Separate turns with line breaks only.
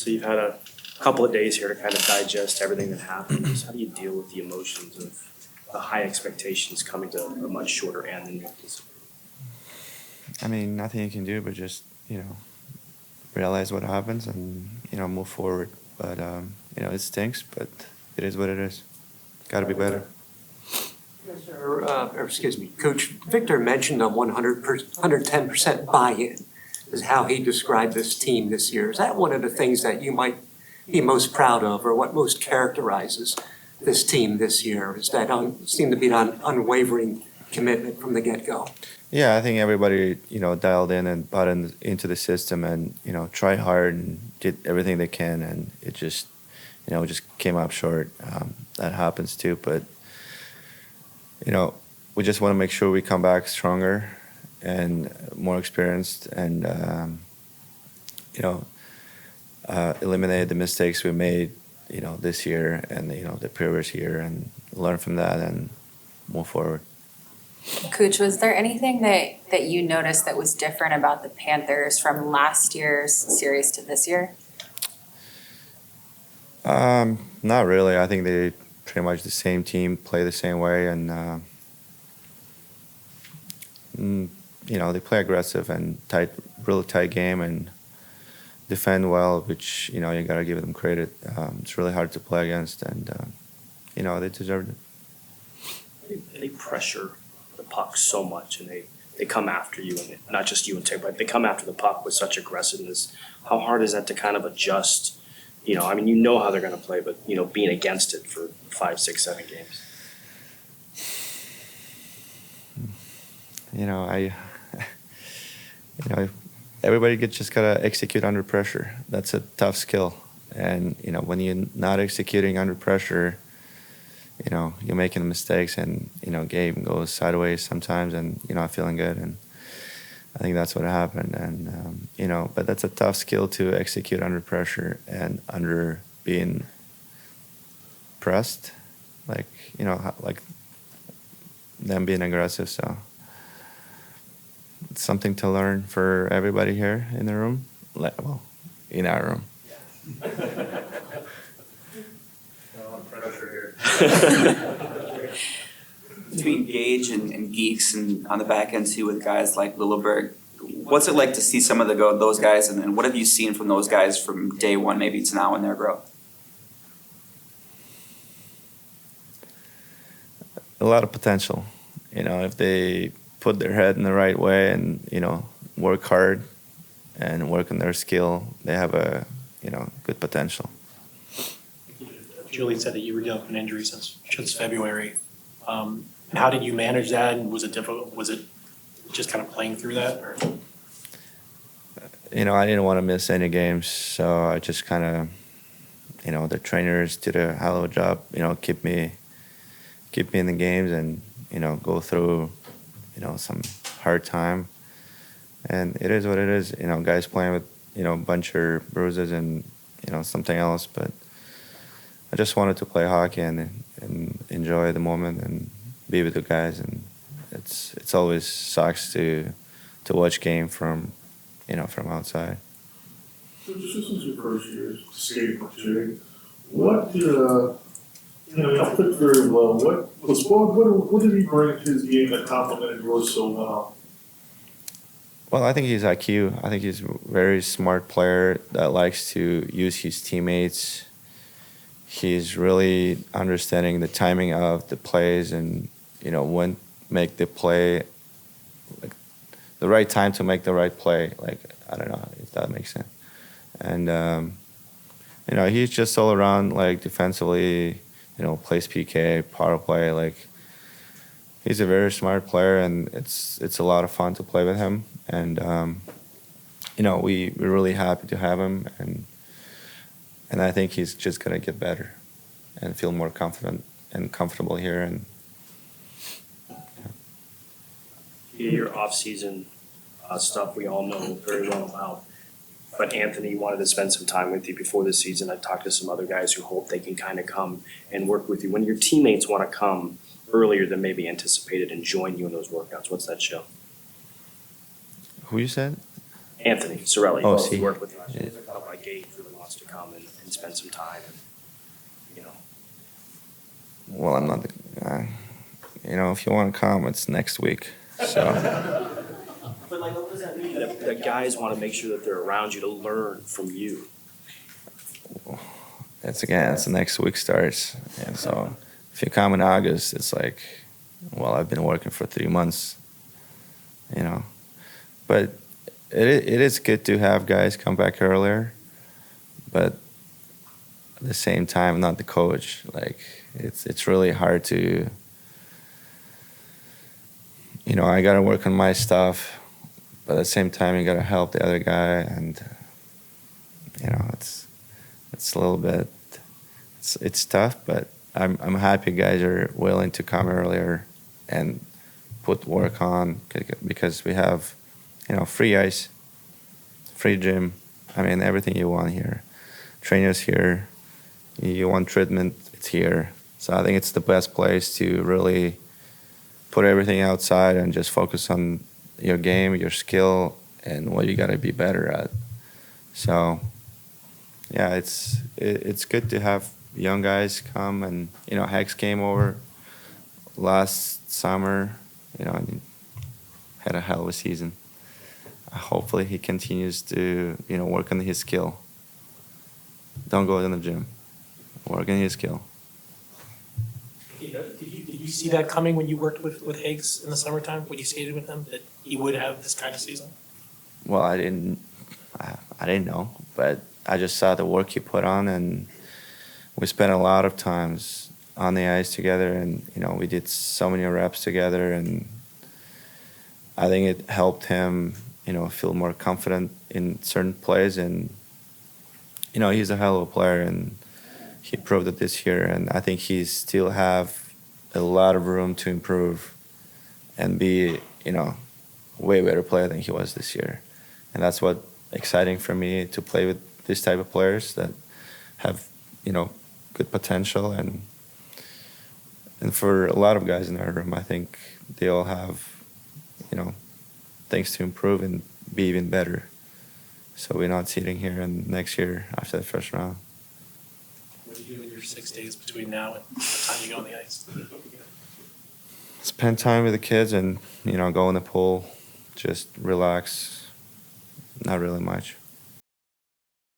So you've had a couple of days here to kind of digest everything that happened. How do you deal with the emotions of the high expectations coming to a much shorter end than you anticipated?
I mean, nothing you can do but just, realize what happens and, move forward. But, it stinks, but it is what it is. Got to be better.
Coach Victor mentioned a 110% buy-in is how he described this team this year. Is that one of the things that you might be most proud of, or what most characterizes this team this year? Is that seemed to be an unwavering commitment from the get-go?
Yeah, I think everybody, dialed in and bought into the system and, tried hard and did everything they can, and it just, just came up short. That happens too, but, we just want to make sure we come back stronger and more experienced and, eliminate the mistakes we made, this year and, the previous year, and learn from that and move forward.
Coach, was there anything that you noticed that was different about the Panthers from last year's series to this year?
Not really. I think they pretty much the same team, play the same way, and they play aggressive and tight, really tight game and defend well, which you gotta give them credit. It's really hard to play against, and they deserved it.
They pressure the puck so much, and they come after you, and not just you and Tampa, but they come after the puck with such aggressiveness. How hard is that to kind of adjust? How they're going to play, but being against it for 5, 6, 7 games.
Everybody just gotta execute under pressure. That's a tough skill, and when you're not executing under pressure, you're making mistakes, and game goes sideways sometimes, and you're not feeling good, and I think that's what happened, and but that's a tough skill to execute under pressure and under being pressed, like them being aggressive. So it's something to learn for everybody here in the room. Well, in our room.
Between Gage and Geeks and on the back end too with guys like Lilleberg, what's it like to see some of those guys, and what have you seen from those guys from day one maybe to now in their growth?
A lot of potential. If they put their head in the right way and work hard and work on their skill, they have a good potential.
Julie said that you were dealing with an injury since February. How did you manage that, and was it difficult? Was it just kind of playing through that? Or?
I didn't want to miss any games, so I just kind of, the trainers did a hell of a job. Keep me in the games and go through, some hard time. And it is what it is. Guys playing with a bunch of bruises and something else, but I just wanted to play hockey and enjoy the moment and be with the guys, and it's always sucks to watch game from from outside.
So just since your first year skating with Jay, what he fit very well. What did he bring to his game that complemented yours so well?
Well, I think he's IQ. I think he's a very smart player that likes to use his teammates. He's really understanding the timing of the plays and, when make the play, like the right time to make the right play. Like, I don't know if that makes sense. And, he's just all around, like, defensively, plays PK, power play. Like, he's a very smart player, and it's a lot of fun to play with him. And, we're really happy to have him. And I think he's just going to get better and feel more confident and comfortable here. And
Your off-season stuff we all know very well about. But Anthony wanted to spend some time with you before the season. I talked to some other guys who hope they can kind of come and work with you. When your teammates want to come earlier than maybe anticipated and join you in those workouts, what's that show?
who you said?
Anthony Sorelli,
Oh,
both
see.
worked with last year. I felt like Gage really wants to come and spend some time and, you know.
Well, I'm not. If you want to come, it's next week. So
But like, what does that mean? That guys want to make sure that they're around you to learn from you.
it's the next week starts, and so if you come in August, it's like, well, I've been working for 3 months, But it is good to have guys come back earlier, but at the same time, I'm not the coach. Like it's really hard to. I gotta work on my stuff, but at the same time, you gotta help the other guy, and it's a little bit. It's tough, but I'm happy guys are willing to come earlier and put work on because we have, free ice, free gym. I mean, everything you want here. Trainers here. You want treatment, it's here. So I think it's the best place to really put everything outside and just focus on your game, your skill, and what you got to be better at. So, yeah, it's good to have young guys come, and Hex came over last summer, and had a hell of a season. Hopefully he continues to work on his skill. Don't go in the gym. Work on his skill.
Did you see that coming when you worked with Higgs in the summertime, when you skated with him, that he would have this kind of season?
Well, I didn't know, but I just saw the work he put on, and we spent a lot of times on the ice together, and we did so many reps together, and I think it helped him, feel more confident in certain plays, and he's a hell of a player, and he proved it this year, and I think he still have a lot of room to improve and be, way better player than he was this year. And that's what exciting for me, to play with this type of players that have, good potential, and for a lot of guys in our room, I think they all have, things to improve and be even better. So we're not sitting here and next year after the first round.
What do you do in your 6 days between now and the time you go on the ice?
Spend time with the kids and, go in the pool, just relax. Not really much.